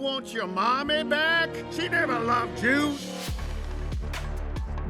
want your mommy back? She never loved you.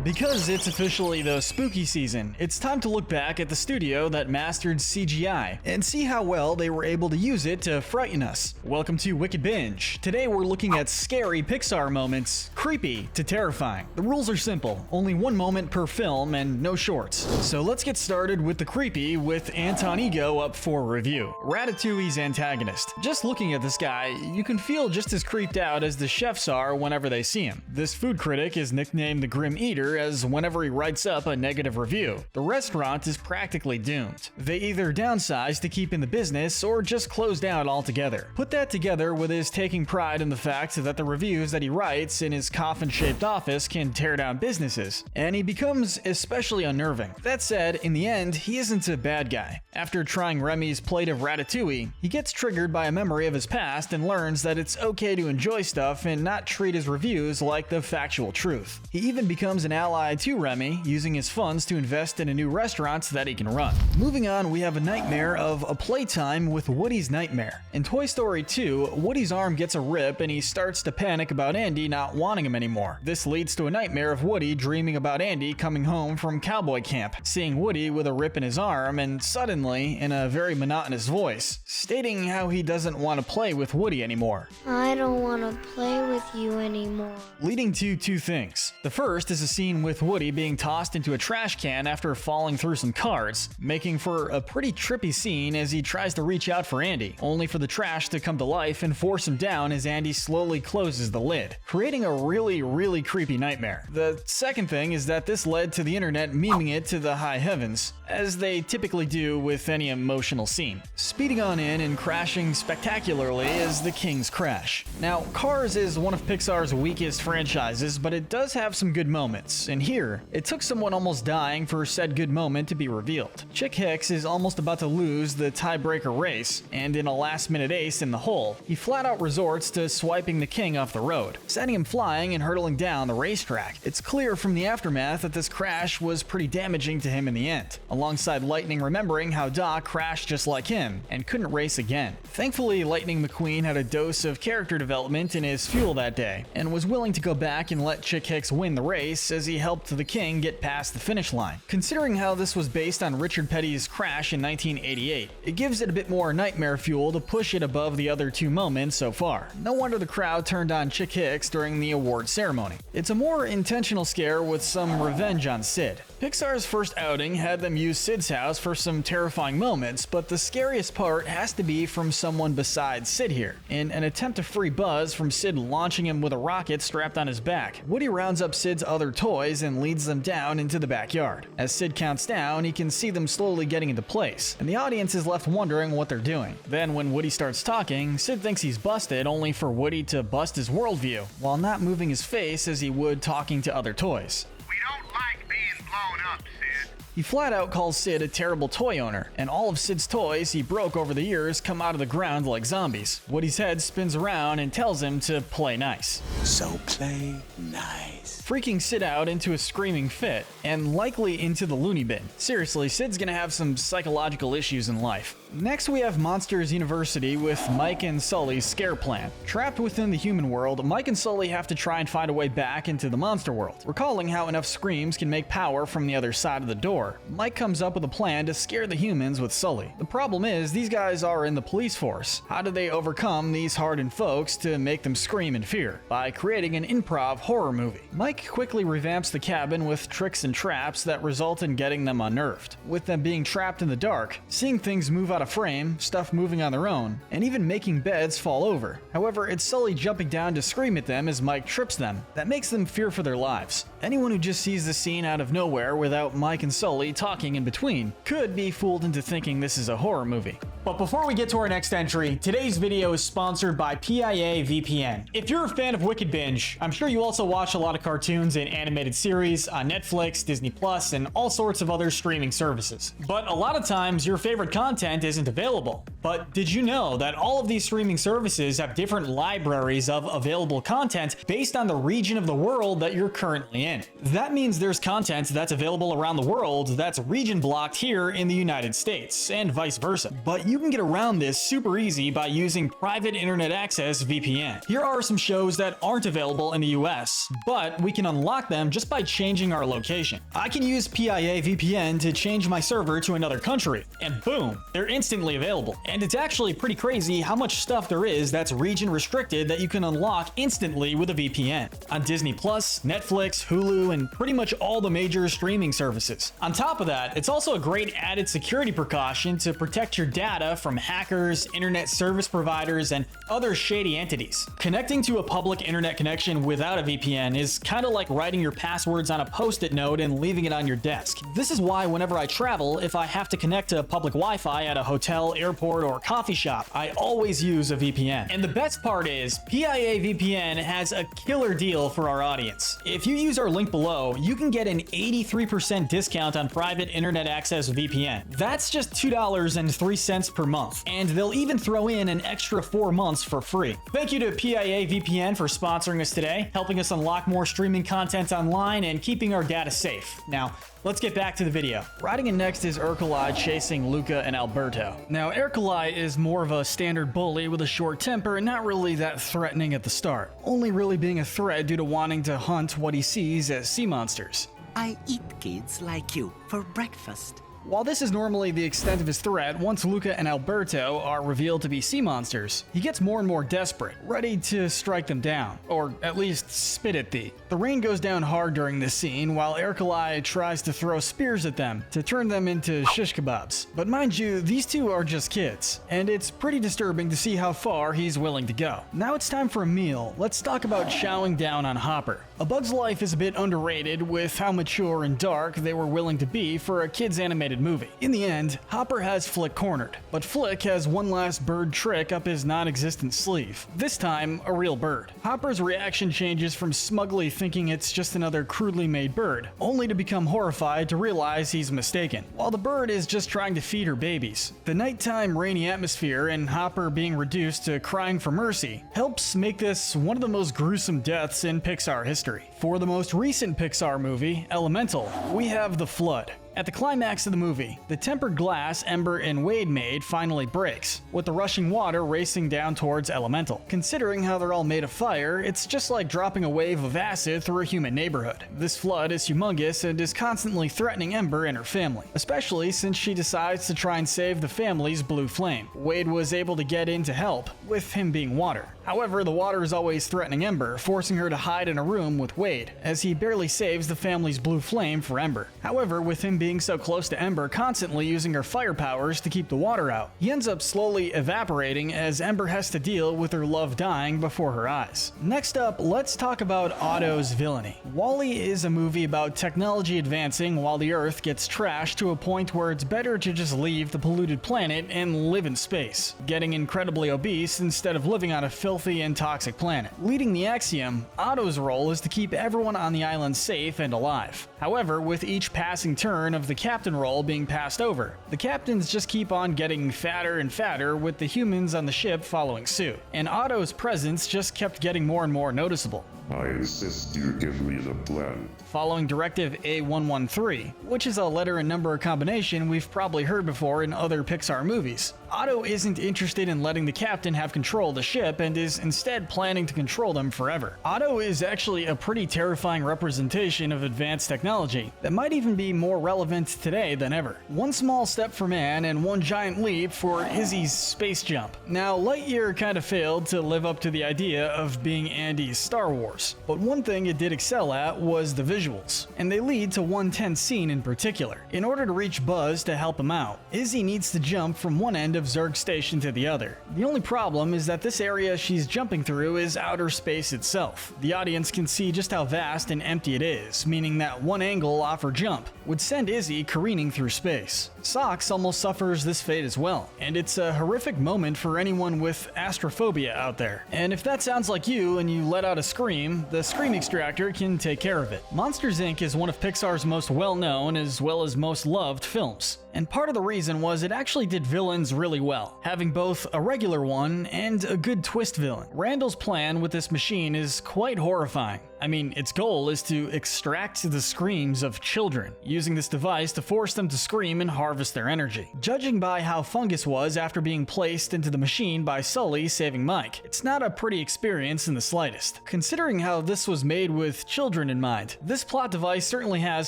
Because it's officially the spooky season, it's time to look back at the studio that mastered CGI and see how well they were able to use it to frighten us. Welcome to Wicked Binge. Today we're looking at scary Pixar moments, creepy to terrifying. The rules are simple, only one moment per film and no shorts. So let's get started with the creepy with Anton Ego up for review. Ratatouille's antagonist. Just looking at this guy, you can feel just as creeped out as the chefs are whenever they see him. This food critic is nicknamed the Grim Eater as whenever he writes up a negative review. The restaurant is practically doomed. They either downsize to keep in the business or just close down altogether. Put that together with his taking pride in the fact that the reviews that he writes in his coffin-shaped office can tear down businesses, and he becomes especially unnerving. That said, in the end, he isn't a bad guy. After trying Remy's plate of ratatouille, he gets triggered by a memory of his past and learns that it's okay to enjoy stuff and not treat his reviews like the factual truth. He even becomes an ally to Remy, using his funds to invest in a new restaurant that he can run. Moving on, we have a nightmare of a playtime with Woody's nightmare. In Toy Story 2, Woody's arm gets a rip and he starts to panic about Andy not wanting him anymore. This leads to a nightmare of Woody dreaming about Andy coming home from cowboy camp, seeing Woody with a rip in his arm, and suddenly, in a very monotonous voice, stating how he doesn't want to play with Woody anymore. I don't want to play with you anymore. Leading to two things. The first is a scene with Woody being tossed into a trash can after falling through some cards, making for a pretty trippy scene as he tries to reach out for Andy, only for the trash to come to life and force him down as Andy slowly closes the lid, creating a really creepy nightmare. The second thing is that this led to the internet memeing it to the high heavens, as they typically do with any emotional scene. Speeding on in and crashing spectacularly is The King's Crash. Now, Cars is one of Pixar's weakest franchises, but it does have some good moments, and here, it took someone almost dying for said good moment to be revealed. Chick Hicks is almost about to lose the tiebreaker race, and in a last-minute ace in the hole, he flat-out resorts to swiping the king off the road, sending him flying and hurtling down the racetrack. It's clear from the aftermath that this crash was pretty damaging to him in the end, alongside Lightning remembering how Doc crashed just like him and couldn't race again. Thankfully, Lightning McQueen had a dose of character development in his fuel that day, and was willing to go back and let Chick Hicks win the race as he helped the king get past the finish line. Considering how this was based on Richard Petty's crash in 1988, it gives it a bit more nightmare fuel to push it above the other two moments so far. No wonder the crowd turned on Chick Hicks during the award ceremony. It's a more intentional scare with some revenge on Sid. Pixar's first outing had them use Sid's house for some terrifying moments, but the scariest part has to be from someone besides Sid here, in an attempt to free Buzz from Sid launching him with a rocket strapped on his back. Woody rounds up Sid's other toys and leads them down into the backyard. As Sid counts down, he can see them slowly getting into place, and the audience is left wondering what they're doing. Then when Woody starts talking, Sid thinks he's busted, only for Woody to bust his worldview, while not moving his face as he would talking to other toys. We don't like being blown up, Sid. He flat out calls Sid a terrible toy owner, and all of Sid's toys he broke over the years come out of the ground like zombies. Woody's head spins around and tells him to play nice. So play nice. Freaking Sid out into a screaming fit, and likely into the loony bin. Seriously, Sid's gonna have some psychological issues in life. Next we have Monsters University with Mike and Sully's scare plan. Trapped within the human world, Mike and Sully have to try and find a way back into the monster world, recalling how enough screams can make power from the other side of the door. Mike comes up with a plan to scare the humans with Sully. The problem is, these guys are in the police force. How do they overcome these hardened folks to make them scream in fear? By creating an improv horror movie. Mike quickly revamps the cabin with tricks and traps that result in getting them unnerved, with them being trapped in the dark, seeing things move out of frame, stuff moving on their own, and even making beds fall over. However, it's Sully jumping down to scream at them as Mike trips them. That makes them fear for their lives. Anyone who just sees the scene out of nowhere without Mike and Sully talking in between could be fooled into thinking this is a horror movie. But before we get to our next entry, today's video is sponsored by PIA VPN. If you're a fan of Wicked Binge, I'm sure you also watch a lot of cartoons and animated series on Netflix, Disney Plus, and all sorts of other streaming services. But a lot of times, your favorite content isn't available. But did you know that all of these streaming services have different libraries of available content based on the region of the world that you're currently in? That means there's content that's available around the world that's region blocked here in the United States, and vice versa. But you can get around this super easy by using private internet access VPN. Here are some shows that aren't available in the US, but we can unlock them just by changing our location. I can use PIA VPN to change my server to another country, and boom, they're instantly available. And it's actually pretty crazy how much stuff there is that's region restricted that you can unlock instantly with a VPN. On Disney+, Netflix, Hulu, and pretty much all the major streaming services. On top of that, it's also a great added security precaution to protect your data from hackers, internet service providers, and other shady entities. Connecting to a public internet connection without a VPN is kind of like writing your passwords on a post-it note and leaving it on your desk. This is why whenever I travel, if I have to connect to public Wi-Fi at a hotel, airport, or coffee shop, I always use a VPN. And the best part is, PIA VPN has a killer deal for our audience. If you use our link below, you can get an 83% discount on private internet access VPN. That's just $2.03 per month, and they'll even throw in an extra 4 months for free. Thank you to PIA VPN for sponsoring us today, helping us unlock more streaming content online and keeping our data safe. Now, let's get back to the video. Riding in next is Ercoli chasing Luca and Alberto. Now, Ercoli is more of a standard bully with a short temper and not really that threatening at the start, only really being a threat due to wanting to hunt what he sees as sea monsters. I eat kids like you for breakfast. While this is normally the extent of his threat, once Luca and Alberto are revealed to be sea monsters, he gets more and more desperate, ready to strike them down, or at least spit at thee. The rain goes down hard during this scene, while Ercoli tries to throw spears at them to turn them into shish kebabs. But mind you, these two are just kids, and it's pretty disturbing to see how far he's willing to go. Now it's time for a meal. Let's talk about chowing down on Hopper. A Bug's Life is a bit underrated with how mature and dark they were willing to be for a kid's animated movie. In the end, Hopper has Flick cornered, but Flick has one last bird trick up his non-existent sleeve. This time, a real bird. Hopper's reaction changes from smugly thinking it's just another crudely made bird, only to become horrified to realize he's mistaken, while the bird is just trying to feed her babies. The nighttime rainy atmosphere and Hopper being reduced to crying for mercy helps make this one of the most gruesome deaths in Pixar history. For the most recent Pixar movie, Elemental, we have the flood. At the climax of the movie, the tempered glass Ember and Wade made finally breaks, with the rushing water racing down towards Elemental. Considering how they're all made of fire, it's just like dropping a wave of acid through a human neighborhood. This flood is humongous and is constantly threatening Ember and her family, especially since she decides to try and save the family's blue flame. Wade was able to get in to help, with him being water. However, the water is always threatening Ember, forcing her to hide in a room with Wade, as he barely saves the family's blue flame for Ember. However, with him being so close to Ember constantly using her fire powers to keep the water out, he ends up slowly evaporating as Ember has to deal with her love dying before her eyes. Next up, let's talk about Otto's villainy. WALL-E is a movie about technology advancing while the Earth gets trashed to a point where it's better to just leave the polluted planet and live in space, getting incredibly obese instead of living on a filthy and toxic planet. Leading the axiom, Otto's role is to keep everyone on the island safe and alive. However, with each passing turn of the captain role being passed over, the captains just keep on getting fatter and fatter with the humans on the ship following suit, and Otto's presence just kept getting more and more noticeable. I insist you give me the plan. Following Directive A113, which is a letter and number combination we've probably heard before in other Pixar movies. Otto isn't interested in letting the captain have control of the ship and is instead planning to control them forever. Otto is actually a pretty terrifying representation of advanced technology that might even be more relevant today than ever. One small step for man and one giant leap for Izzy's space jump. Now, Lightyear kind of failed to live up to the idea of being Andy's Star Wars, but one thing it did excel at was the visuals, and they lead to one tense scene in particular. In order to reach Buzz to help him out, Izzy needs to jump from one end of Zurg Station to the other. The only problem is that this area she's jumping through is outer space itself. The audience can see just how vast and empty it is, meaning that one angle off her jump would send Izzy careening through space. Socks almost suffers this fate as well, and it's a horrific moment for anyone with astrophobia out there. And if that sounds like you and you let out a scream, the Scream Extractor can take care of it. Monsters Inc. is one of Pixar's most well-known as well as most loved films. and part of the reason was it actually did villains really well, having both a regular one and a good twist villain. Randall's plan with this machine is quite horrifying. I mean, its goal is to extract the screams of children, using this device to force them to scream and harvest their energy. Judging by how Fungus was after being placed into the machine by Sully saving Mike, it's not a pretty experience in the slightest. Considering how this was made with children in mind, this plot device certainly has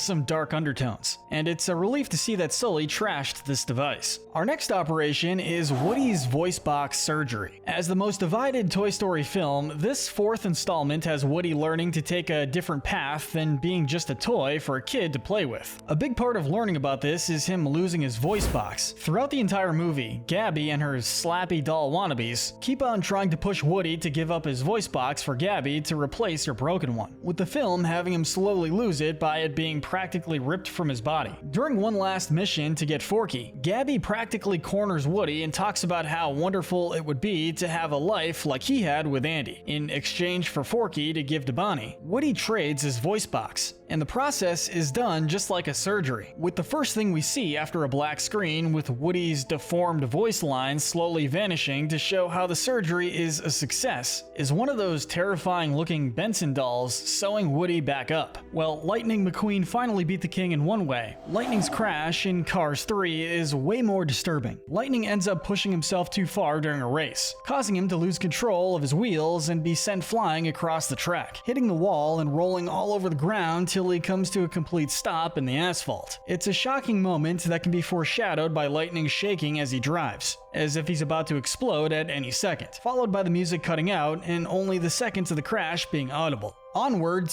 some dark undertones, and it's a relief to see that Sully trashed this device. Our next operation is Woody's voice box surgery. As the most divided Toy Story film, this fourth installment has Woody learning to take a different path than being just a toy for a kid to play with. A big part of learning about this is him losing his voice box. Throughout the entire movie, Gabby and her slappy doll wannabes keep on trying to push Woody to give up his voice box for Gabby to replace her broken one, with the film having him slowly lose it by it being practically ripped from his body. During one last mission to get Forky, Gabby practically corners Woody and talks about how wonderful it would be to have a life like he had with Andy, in exchange for Forky to give to Bonnie. Woody trades his voice box, and the process is done just like a surgery, with the first thing we see after a black screen with Woody's deformed voice lines slowly vanishing to show how the surgery is a success is one of those terrifying looking Benson dolls sewing Woody back up. Well, Lightning McQueen finally beat the king in one way. Lightning's crash in Cars 3 is way more disturbing. Lightning ends up pushing himself too far during a race, causing him to lose control of his wheels and be sent flying across the track, hitting the wall and rolling all over the ground till he comes to a complete stop in the asphalt. It's a shocking moment that can be foreshadowed by Lightning shaking as he drives, as if he's about to explode at any second, followed by the music cutting out and only the seconds of the crash being audible. Onward,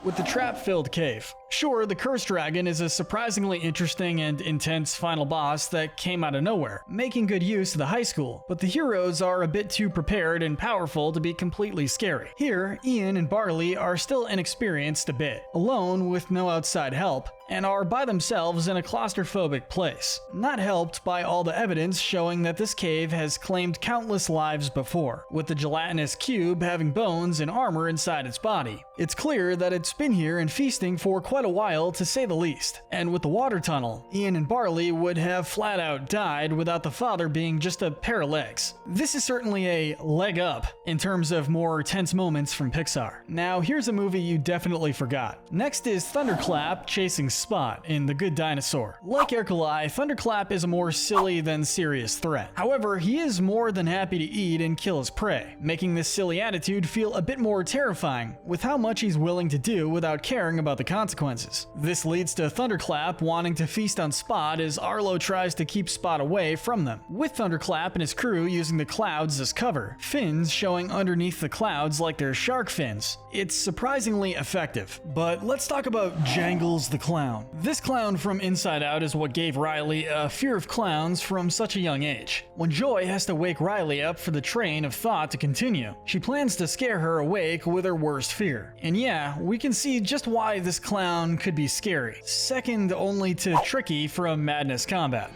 with the trap-filled cave. Sure, the Curse Dragon is a surprisingly interesting and intense final boss that came out of nowhere, making good use of the high school, but the heroes are a bit too prepared and powerful to be completely scary. Here, Ian and Barley are still inexperienced a bit, alone with no outside help, and are by themselves in a claustrophobic place, not helped by all the evidence showing that this cave has claimed countless lives before, with the gelatinous cube having bones and armor inside its body. It's clear that it's been here and feasting for quite a while, to say the least, and with the water tunnel, Ian and Barley would have flat out died without the father being just a pair of legs. This is certainly a leg up in terms of more tense moments from Pixar. Now here's a movie you definitely forgot. Next is Thunderclap chasing Spot in The Good Dinosaur. Like Ercoli, Thunderclap is a more silly than serious threat. However, he is more than happy to eat and kill his prey, making this silly attitude feel a bit more terrifying with how much he's willing to do without caring about the consequences. This leads to Thunderclap wanting to feast on Spot as Arlo tries to keep Spot away from them, with Thunderclap and his crew using the clouds as cover, fins showing underneath the clouds like they're shark fins. It's surprisingly effective. But let's talk about Jangles the Clown. This clown from Inside Out is what gave Riley a fear of clowns from such a young age. When Joy has to wake Riley up for the train of thought to continue, she plans to scare her awake with her worst fear. And yeah, we can see just why this clown could be scary, second only to Tricky from Madness Combat.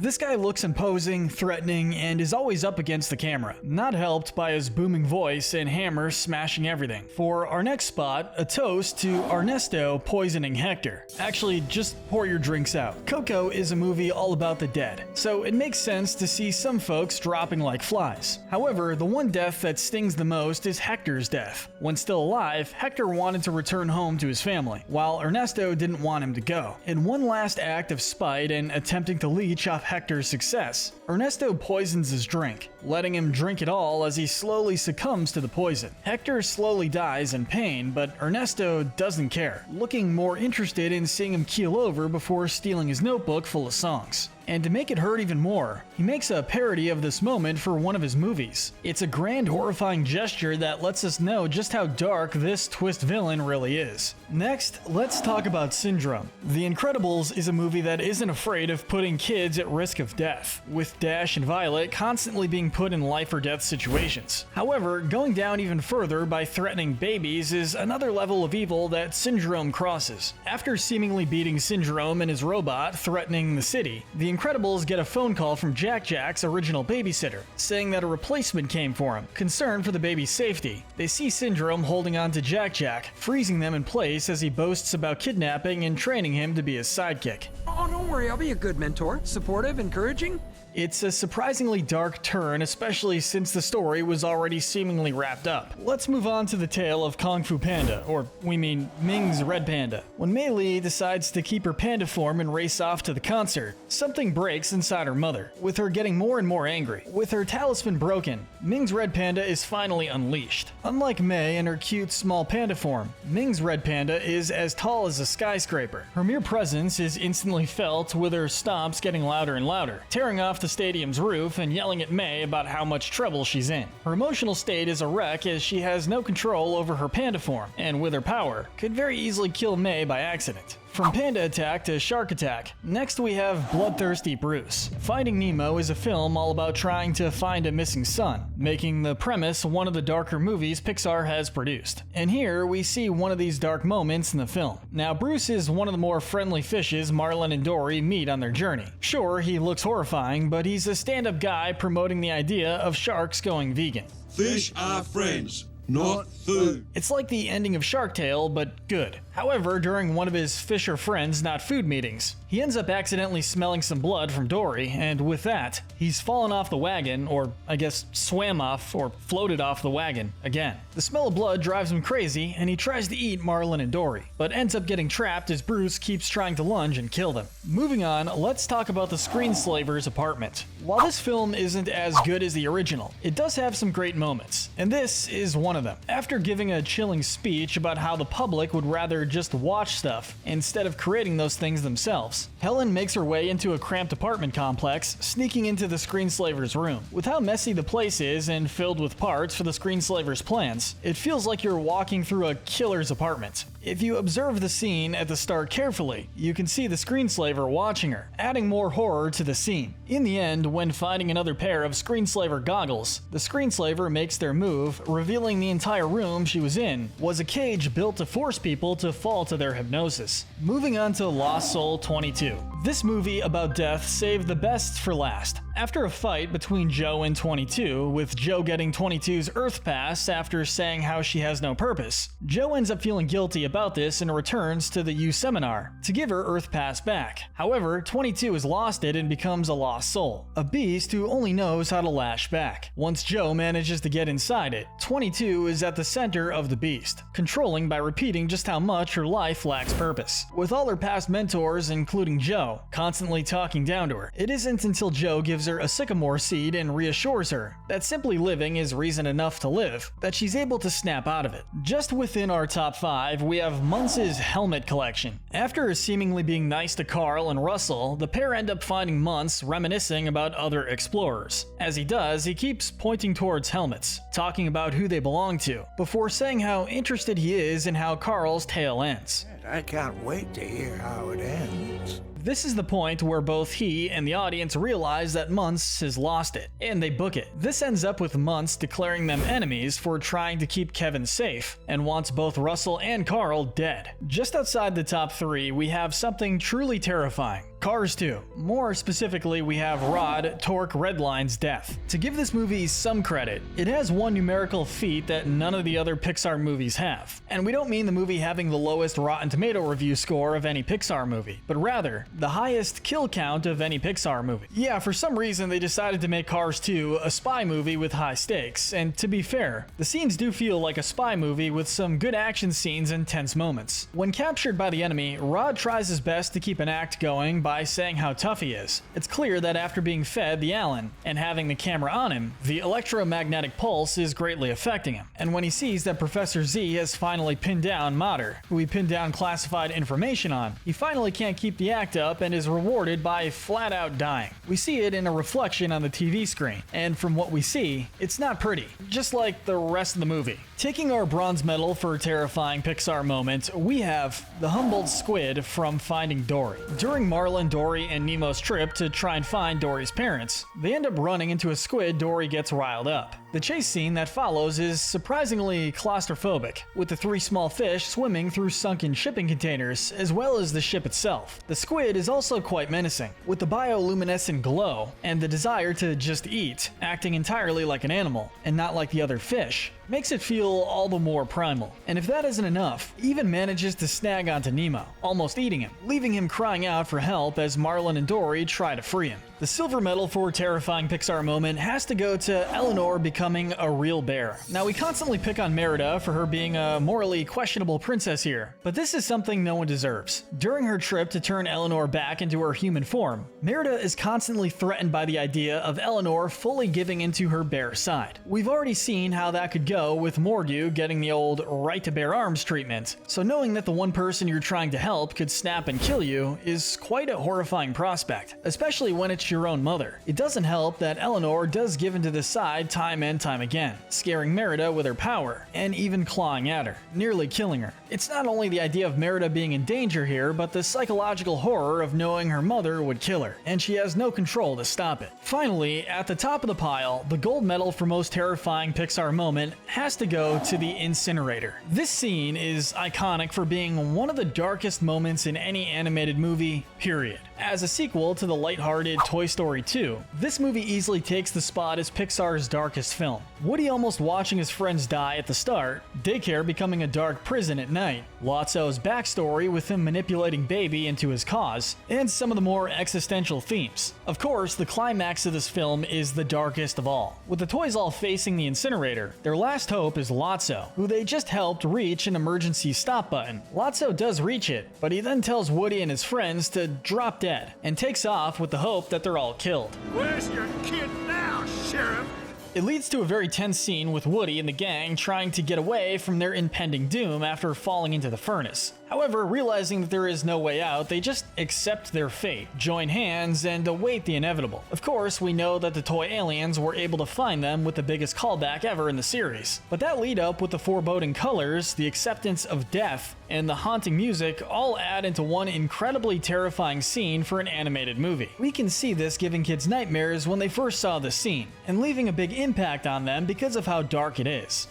This guy looks imposing, threatening, and is always up against the camera, not helped by his booming voice and hammer smashing everything. For our next spot, a toast to Ernesto poisoning Hector. Actually, just pour your drinks out. Coco is a movie all about the dead, so it makes sense to see some folks dropping like flies. However, the one death that stings the most is Hector's death. When still alive, Hector wanted to return home to his family, while Ernesto didn't want him to go. In one last act of spite and attempting to leech off Hector's success, Ernesto poisons his drink, letting him drink it all as he slowly succumbs to the poison. Hector slowly dies in pain, but Ernesto doesn't care, looking more interested in seeing him keel over before stealing his notebook full of songs. And to make it hurt even more, he makes a parody of this moment for one of his movies. It's a grand, horrifying gesture that lets us know just how dark this twist villain really is. Next, let's talk about Syndrome. The Incredibles is a movie that isn't afraid of putting kids at risk of death, with Dash and Violet constantly being put in life or death situations. However, going down even further by threatening babies is another level of evil that Syndrome crosses. After seemingly beating Syndrome and his robot, threatening the city, the Incredibles get a phone call from Jack's original babysitter, saying that a replacement came for him. Concerned for the baby's safety, they see Syndrome holding on to Jack, freezing them in place as he boasts about kidnapping and training him to be his sidekick. Oh, don't worry, I'll be a good mentor. Supportive, encouraging. It's a surprisingly dark turn, especially since the story was already seemingly wrapped up. Let's move on to the tale of Kung Fu Panda, or we mean Ming's Red Panda. When Mei Li decides to keep her panda form and race off to the concert, something breaks inside her mother, with her getting more and more angry. With her talisman broken, Ming's Red Panda is finally unleashed. Unlike Mei and her cute small panda form, Ming's Red Panda is as tall as a skyscraper. Her mere presence is instantly felt, with her stomps getting louder and louder, tearing off the stadium's roof and yelling at Mei about how much trouble she's in. Her emotional state is a wreck as she has no control over her panda form, and with her power, could very easily kill Mei by accident. From panda attack to shark attack, next we have Bloodthirsty Bruce. Finding Nemo is a film all about trying to find a missing son, making the premise one of the darker movies Pixar has produced. And here we see one of these dark moments in the film. Now Bruce is one of the more friendly fishes Marlin and Dory meet on their journey. Sure, he looks horrifying, but he's a stand-up guy promoting the idea of sharks going vegan. Fish are friends, not food. It's like the ending of Shark Tale, but good. However, during one of his fisher friends not food meetings, he ends up accidentally smelling some blood from Dory, and with that, he's fallen off the wagon, or I guess swam off or floated off the wagon again. The smell of blood drives him crazy, and he tries to eat Marlin and Dory, but ends up getting trapped as Bruce keeps trying to lunge and kill them. Moving on, let's talk about the Screenslaver's apartment. While this film isn't as good as the original, it does have some great moments, and this is one of them. After giving a chilling speech about how the public would rather just watch stuff instead of creating those things themselves, Helen makes her way into a cramped apartment complex, sneaking into the Screenslaver's room. With how messy the place is and filled with parts for the Screenslaver's plans, it feels like you're walking through a killer's apartment. If you observe the scene at the start carefully, you can see the Screenslaver watching her, adding more horror to the scene. In the end, when finding another pair of Screenslaver goggles, the Screenslaver makes their move, revealing the entire room she was in was a cage built to force people to fall to their hypnosis. Moving on to Lost Soul 22. This movie about death saved the best for last. After a fight between Joe and 22, with Joe getting 22's Earth Pass after saying how she has no purpose, Joe ends up feeling guilty about this and returns to the U seminar to give her Earth Pass back. However, 22 has lost it and becomes a lost soul, a beast who only knows how to lash back. Once Joe manages to get inside it, 22 is at the center of the beast, controlling by repeating just how much her life lacks purpose. With all her past mentors, including Joe, constantly talking down to her, it isn't until Joe gives her a sycamore seed and reassures her that simply living is reason enough to live that she's able to snap out of it. Just within our top 5, we have Muntz's helmet collection. After seemingly being nice to Carl and Russell, the pair end up finding Muntz reminiscing about other explorers. As he does, he keeps pointing towards helmets, talking about who they belong to, before saying how interested he is in how Carl's tale ends. I can't wait to hear how it ends. This is the point where both he and the audience realize that Muntz has lost it, and they book it. This ends up with Muntz declaring them enemies for trying to keep Kevin safe, and wants both Russell and Carl dead. Just outside the top 3, we have something truly terrifying. Cars 2. More specifically, we have Rod Torque Redline's death. To give this movie some credit, it has one numerical feat that none of the other Pixar movies have. And we don't mean the movie having the lowest Rotten Tomato review score of any Pixar movie, but rather the highest kill count of any Pixar movie. Yeah, for some reason they decided to make Cars 2 a spy movie with high stakes, and to be fair, the scenes do feel like a spy movie with some good action scenes and tense moments. When captured by the enemy, Rod tries his best to keep an act going by saying how tough he is. It's clear that after being fed the Allen and having the camera on him, the electromagnetic pulse is greatly affecting him. And when he sees that Professor Z has finally pinned down Mater, who he pinned down classified information on, he finally can't keep the act up and is rewarded by flat out dying. We see it in a reflection on the TV screen, and from what we see, it's not pretty, just like the rest of the movie. Taking our bronze medal for a terrifying Pixar moment, we have the Humboldt squid from Finding Dory. During Marlin, Dory, and Nemo's trip to try and find Dory's parents, they end up running into a squid Dory gets riled up. The chase scene that follows is surprisingly claustrophobic, with the 3 small fish swimming through sunken shipping containers, as well as the ship itself. The squid is also quite menacing, with the bioluminescent glow and the desire to just eat, acting entirely like an animal, and not like the other fish. Makes it feel all the more primal. And if that isn't enough, even manages to snag onto Nemo, almost eating him, leaving him crying out for help as Marlin and Dory try to free him. The silver medal for terrifying Pixar moment has to go to Eleanor becoming a real bear. Now, we constantly pick on Merida for her being a morally questionable princess here, but this is something no one deserves. During her trip to turn Eleanor back into her human form, Merida is constantly threatened by the idea of Eleanor fully giving into her bear side. We've already seen how that could go with Morgue getting the old right to bear arms treatment, so knowing that the one person you're trying to help could snap and kill you is quite a horrifying prospect, especially when it's your own mother. It doesn't help that Eleanor does give into this side time and time again, scaring Merida with her power, and even clawing at her, nearly killing her. It's not only the idea of Merida being in danger here, but the psychological horror of knowing her mother would kill her, and she has no control to stop it. Finally, at the top of the pile, the gold medal for most terrifying Pixar moment has to go to the incinerator. This scene is iconic for being one of the darkest moments in any animated movie, period. As a sequel to the lighthearted Toy Story 2, this movie easily takes the spot as Pixar's darkest film. Woody almost watching his friends die at the start, daycare becoming a dark prison at night, Lotso's backstory with him manipulating Baby into his cause, and some of the more existential themes. Of course, the climax of this film is the darkest of all. With the toys all facing the incinerator, their last hope is Lotso, who they just helped reach an emergency stop button. Lotso does reach it, but he then tells Woody and his friends to drop dead, and takes off with the hope that they're all killed. Where's your kid now, Sheriff? It leads to a very tense scene with Woody and the gang trying to get away from their impending doom after falling into the furnace. However, realizing that there is no way out, they just accept their fate, join hands, and await the inevitable. Of course, we know that the toy aliens were able to find them with the biggest callback ever in the series. But that lead up with the foreboding colors, the acceptance of death, and the haunting music all add into one incredibly terrifying scene for an animated movie. We can see this giving kids nightmares when they first saw the scene, and leaving a big impact on them because of how dark it is.